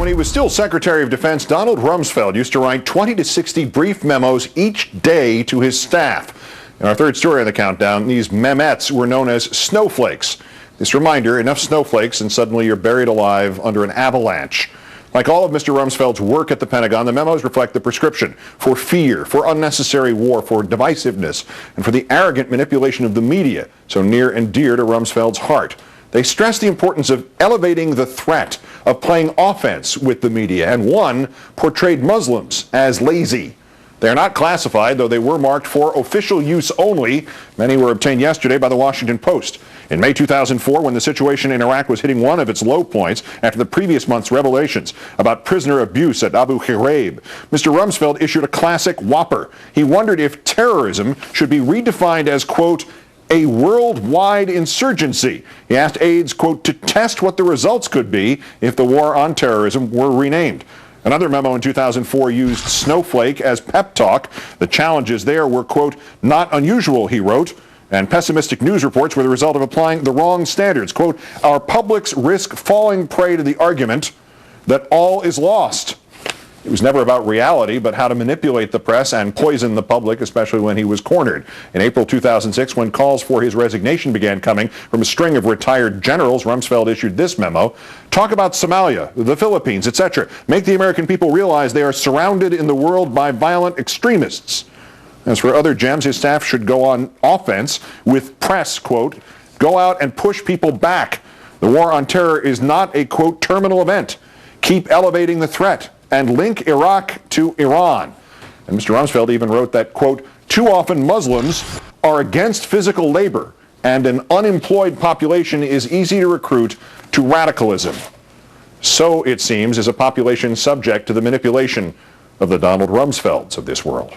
when he was still Secretary of Defense, Donald Rumsfeld used to write 20 to 60 brief memos each day to his staff. In our third story of the countdown, these memettes were known as snowflakes. This reminder, enough snowflakes and suddenly you're buried alive under an avalanche. Like all of Mr. Rumsfeld's work at the Pentagon, the memos reflect the prescription for fear, for unnecessary war, for divisiveness, and for the arrogant manipulation of the media, so near and dear to Rumsfeld's heart. They stress the importance of elevating the threat, of playing offense with the media, and one portrayed Muslims as lazy. They are not classified, though they were marked for official use only. Many were obtained yesterday by the Washington Post. In May 2004, when the situation in Iraq was hitting one of its low points after the previous month's revelations about prisoner abuse at Abu Ghraib, Mr. Rumsfeld issued a classic whopper. He wondered if terrorism should be redefined as, quote, a worldwide insurgency. He asked aides, quote, to test what the results could be if the war on terrorism were renamed. Another memo in 2004 used snowflake as pep talk. The challenges there were, quote, not unusual, he wrote, and pessimistic news reports were the result of applying the wrong standards. Quote, our publics risk falling prey to the argument that all is lost. It was never about reality, but how to manipulate the press and poison the public, especially when he was cornered. In April 2006, when calls for his resignation began coming from a string of retired generals, Rumsfeld issued this memo. Talk about Somalia, the Philippines, etc. Make the American people realize they are surrounded in the world by violent extremists. As for other gems, his staff should go on offense with press, quote, go out and push people back. The war on terror is not a, quote, terminal event. Keep elevating the threat and link Iraq to Iran. And Mr. Rumsfeld even wrote that, quote, too often Muslims are against physical labor and an unemployed population is easy to recruit to radicalism. So, it seems, is a population subject to the manipulation of the Donald Rumsfelds of this world.